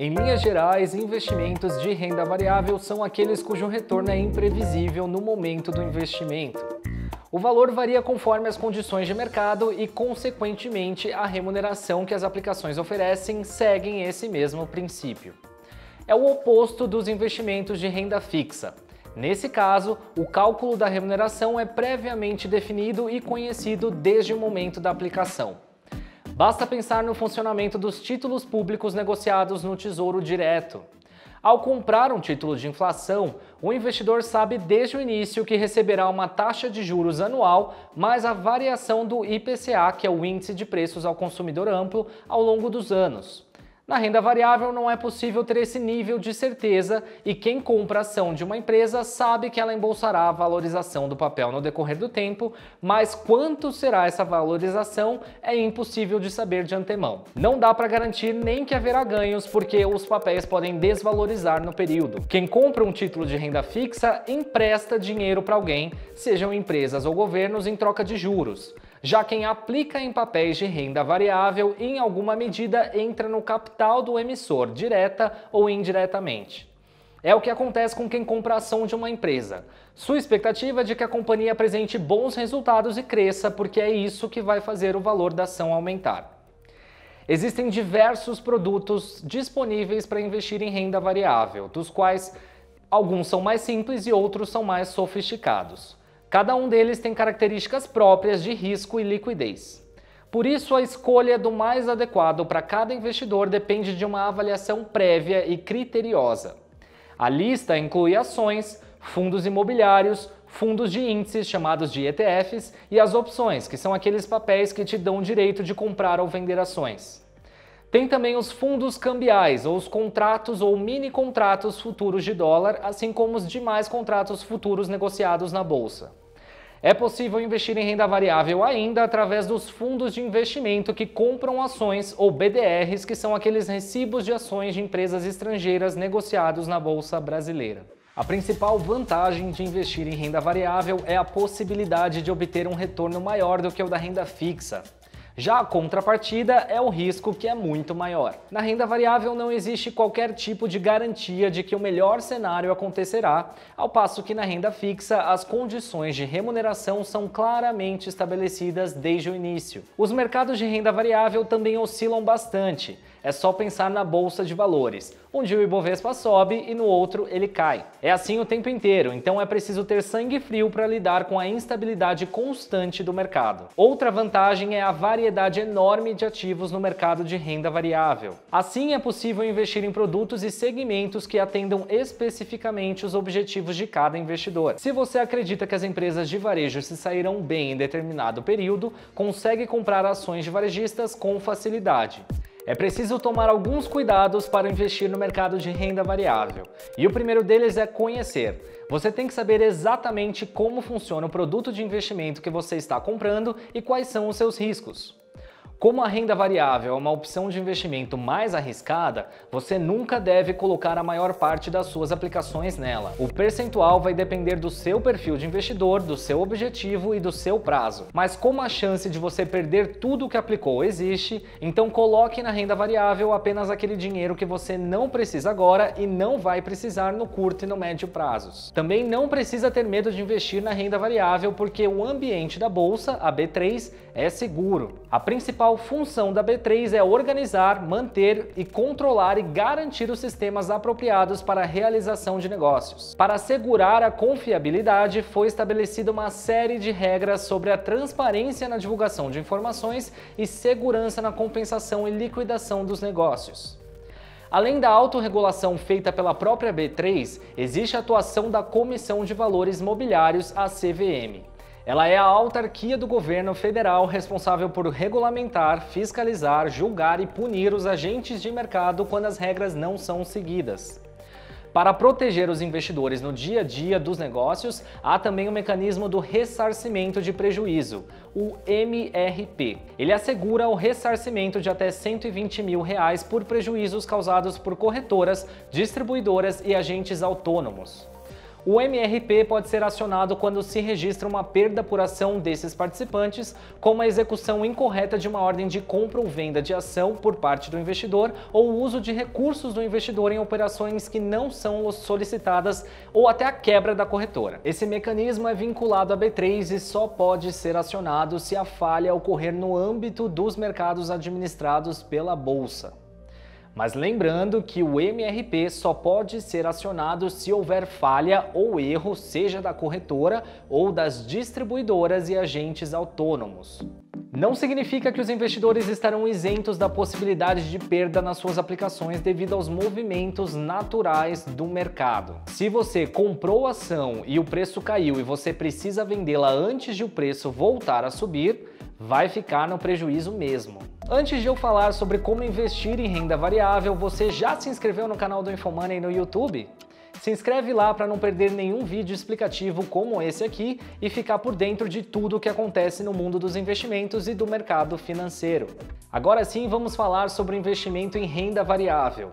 Em linhas gerais, investimentos de renda variável são aqueles cujo retorno é imprevisível no momento do investimento. O valor varia conforme as condições de mercado e, consequentemente, a remuneração que as aplicações oferecem seguem esse mesmo princípio. É o oposto dos investimentos de renda fixa. Nesse caso, o cálculo da remuneração é previamente definido e conhecido desde o momento da aplicação. Basta pensar no funcionamento dos títulos públicos negociados no Tesouro Direto. Ao comprar um título de inflação, o investidor sabe desde o início que receberá uma taxa de juros anual mais a variação do IPCA, que é o Índice de Preços ao Consumidor Amplo, ao longo dos anos. Na renda variável não é possível ter esse nível de certeza e quem compra a ação de uma empresa sabe que ela embolsará a valorização do papel no decorrer do tempo, mas quanto será essa valorização é impossível de saber de antemão. Não dá para garantir nem que haverá ganhos porque os papéis podem desvalorizar no período. Quem compra um título de renda fixa empresta dinheiro para alguém, sejam empresas ou governos, em troca de juros. Já quem aplica em papéis de renda variável, em alguma medida, entra no capital do emissor, direta ou indiretamente. É o que acontece com quem compra a ação de uma empresa. Sua expectativa é de que a companhia apresente bons resultados e cresça, porque é isso que vai fazer o valor da ação aumentar. Existem diversos produtos disponíveis para investir em renda variável, dos quais alguns são mais simples e outros são mais sofisticados. Cada um deles tem características próprias de risco e liquidez. Por isso, a escolha do mais adequado para cada investidor depende de uma avaliação prévia e criteriosa. A lista inclui ações, fundos imobiliários, fundos de índices chamados de ETFs e as opções, que são aqueles papéis que te dão o direito de comprar ou vender ações. Tem também os fundos cambiais, ou os contratos ou mini-contratos futuros de dólar, assim como os demais contratos futuros negociados na bolsa. É possível investir em renda variável ainda através dos fundos de investimento que compram ações ou BDRs, que são aqueles recibos de ações de empresas estrangeiras negociados na Bolsa Brasileira. A principal vantagem de investir em renda variável é a possibilidade de obter um retorno maior do que o da renda fixa. Já a contrapartida é o risco, que é muito maior. Na renda variável não existe qualquer tipo de garantia de que o melhor cenário acontecerá, ao passo que na renda fixa as condições de remuneração são claramente estabelecidas desde o início. Os mercados de renda variável também oscilam bastante. É só pensar na bolsa de valores. Um dia o Ibovespa sobe e no outro ele cai. É assim o tempo inteiro, então é preciso ter sangue frio para lidar com a instabilidade constante do mercado. Outra vantagem é a variedade enorme de ativos no mercado de renda variável. Assim é possível investir em produtos e segmentos que atendam especificamente os objetivos de cada investidor. Se você acredita que as empresas de varejo se sairão bem em determinado período, consegue comprar ações de varejistas com facilidade. É preciso tomar alguns cuidados para investir no mercado de renda variável. E o primeiro deles é conhecer. Você tem que saber exatamente como funciona o produto de investimento que você está comprando e quais são os seus riscos. Como a renda variável é uma opção de investimento mais arriscada, você nunca deve colocar a maior parte das suas aplicações nela. O percentual vai depender do seu perfil de investidor, do seu objetivo e do seu prazo. Mas como a chance de você perder tudo o que aplicou existe, então coloque na renda variável apenas aquele dinheiro que você não precisa agora e não vai precisar no curto e no médio prazos. Também não precisa ter medo de investir na renda variável porque o ambiente da bolsa, a B3, é seguro. A principal função da B3 é organizar, manter e controlar e garantir os sistemas apropriados para a realização de negócios. Para assegurar a confiabilidade, foi estabelecida uma série de regras sobre a transparência na divulgação de informações e segurança na compensação e liquidação dos negócios. Além da autorregulação feita pela própria B3, existe a atuação da Comissão de Valores Mobiliários, a CVM. Ela é a autarquia do governo federal responsável por regulamentar, fiscalizar, julgar e punir os agentes de mercado quando as regras não são seguidas. Para proteger os investidores no dia a dia dos negócios, há também o mecanismo do ressarcimento de prejuízo, o MRP. Ele assegura o ressarcimento de até R$120 mil por prejuízos causados por corretoras, distribuidoras e agentes autônomos. O MRP pode ser acionado quando se registra uma perda por ação desses participantes, como a execução incorreta de uma ordem de compra ou venda de ação por parte do investidor ou o uso de recursos do investidor em operações que não são solicitadas ou até a quebra da corretora. Esse mecanismo é vinculado a B3 e só pode ser acionado se a falha ocorrer no âmbito dos mercados administrados pela Bolsa. Mas lembrando que o MRP só pode ser acionado se houver falha ou erro, seja da corretora ou das distribuidoras e agentes autônomos. Não significa que os investidores estarão isentos da possibilidade de perda nas suas aplicações devido aos movimentos naturais do mercado. Se você comprou a ação e o preço caiu e você precisa vendê-la antes de o preço voltar a subir, vai ficar no prejuízo mesmo. Antes de eu falar sobre como investir em renda variável, você já se inscreveu no canal do Infomoney no YouTube? Se inscreve lá para não perder nenhum vídeo explicativo como esse aqui e ficar por dentro de tudo o que acontece no mundo dos investimentos e do mercado financeiro. Agora sim, vamos falar sobre o investimento em renda variável.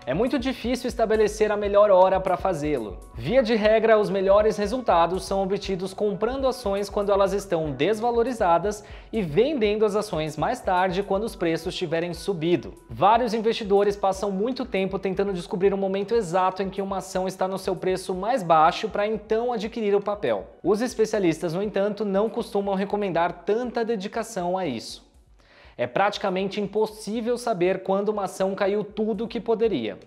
É muito difícil estabelecer a melhor hora para fazê-lo. Via de regra, os melhores resultados são obtidos comprando ações quando elas estão desvalorizadas e vendendo as ações mais tarde quando os preços tiverem subido. Vários investidores passam muito tempo tentando descobrir o momento exato em que uma ação está no seu preço mais baixo para então adquirir o papel. Os especialistas, no entanto, não costumam recomendar tanta dedicação a isso. É praticamente impossível saber quando uma ação caiu tudo o que poderia.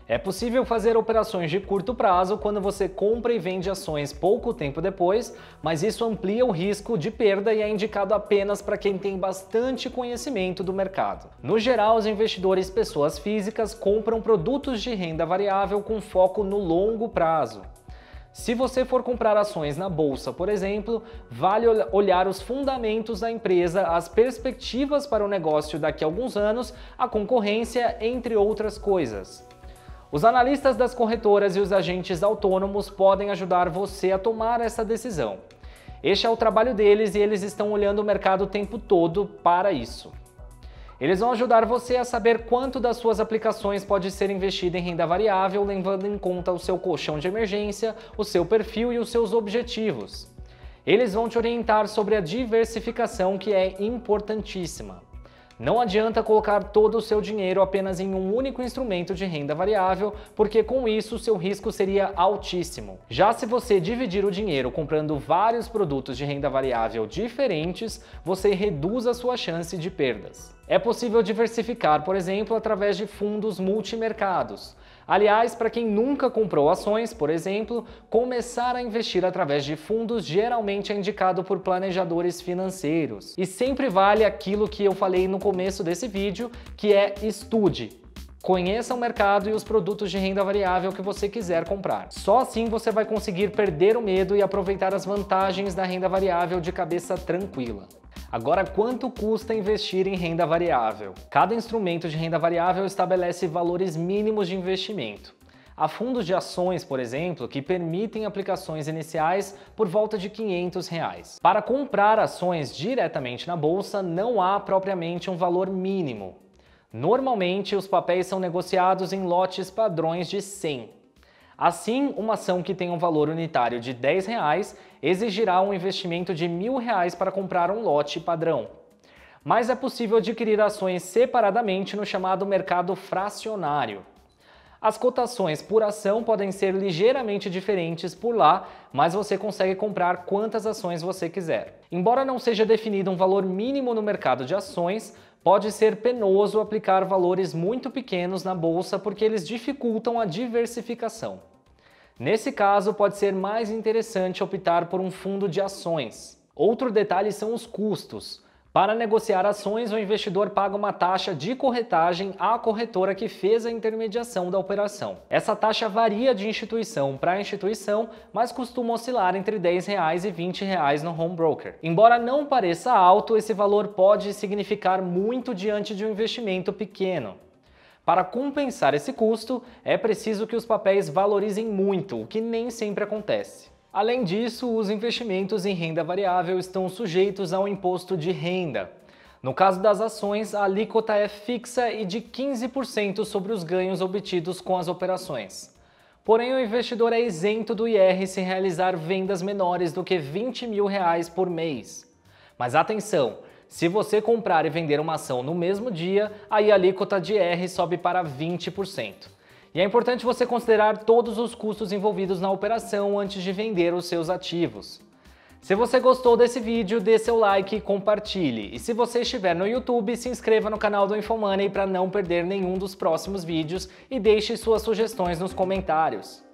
É possível fazer operações de curto prazo quando você compra e vende ações pouco tempo depois, mas isso amplia o risco de perda e é indicado apenas para quem tem bastante conhecimento do mercado. No geral, os investidores pessoas físicas compram produtos de renda variável com foco no longo prazo. Se você for comprar ações na bolsa, por exemplo, vale olhar os fundamentos da empresa, as perspectivas para o negócio daqui a alguns anos, a concorrência, entre outras coisas. Os analistas das corretoras e os agentes autônomos podem ajudar você a tomar essa decisão. Este é o trabalho deles e eles estão olhando o mercado o tempo todo para isso. Eles vão ajudar você a saber quanto das suas aplicações pode ser investido em renda variável, levando em conta o seu colchão de emergência, o seu perfil e os seus objetivos. Eles vão te orientar sobre a diversificação, que é importantíssima. Não adianta colocar todo o seu dinheiro apenas em um único instrumento de renda variável, porque com isso o seu risco seria altíssimo. Já se você dividir o dinheiro comprando vários produtos de renda variável diferentes, você reduz a sua chance de perdas. É possível diversificar, por exemplo, através de fundos multimercados. Aliás, para quem nunca comprou ações, por exemplo, começar a investir através de fundos geralmente é indicado por planejadores financeiros. E sempre vale aquilo que eu falei no começo desse vídeo, que é estude. Conheça o mercado e os produtos de renda variável que você quiser comprar. Só assim você vai conseguir perder o medo e aproveitar as vantagens da renda variável de cabeça tranquila. Agora, quanto custa investir em renda variável? Cada instrumento de renda variável estabelece valores mínimos de investimento. Há fundos de ações, por exemplo, que permitem aplicações iniciais por volta de R$ 500. Para comprar ações diretamente na bolsa, não há propriamente um valor mínimo. Normalmente, os papéis são negociados em lotes padrões de 100. Assim, uma ação que tem um valor unitário de R$ 10 exigirá um investimento de R$ 1.000 para comprar um lote padrão. Mas é possível adquirir ações separadamente no chamado mercado fracionário. As cotações por ação podem ser ligeiramente diferentes por lá, mas você consegue comprar quantas ações você quiser. Embora não seja definido um valor mínimo no mercado de ações, pode ser penoso aplicar valores muito pequenos na bolsa porque eles dificultam a diversificação. Nesse caso, pode ser mais interessante optar por um fundo de ações. Outro detalhe são os custos. Para negociar ações, o investidor paga uma taxa de corretagem à corretora que fez a intermediação da operação. Essa taxa varia de instituição para instituição, mas costuma oscilar entre R$ 10 e R$ 20 no home broker. Embora não pareça alto, esse valor pode significar muito diante de um investimento pequeno. Para compensar esse custo, é preciso que os papéis valorizem muito, o que nem sempre acontece. Além disso, os investimentos em renda variável estão sujeitos ao imposto de renda. No caso das ações, a alíquota é fixa e de 15% sobre os ganhos obtidos com as operações. Porém, o investidor é isento do IR se realizar vendas menores do que R$20 mil por mês. Mas atenção, se você comprar e vender uma ação no mesmo dia, aí a alíquota de IR sobe para 20%. E é importante você considerar todos os custos envolvidos na operação antes de vender os seus ativos. Se você gostou desse vídeo, dê seu like e compartilhe. E se você estiver no YouTube, se inscreva no canal do InfoMoney para não perder nenhum dos próximos vídeos e deixe suas sugestões nos comentários.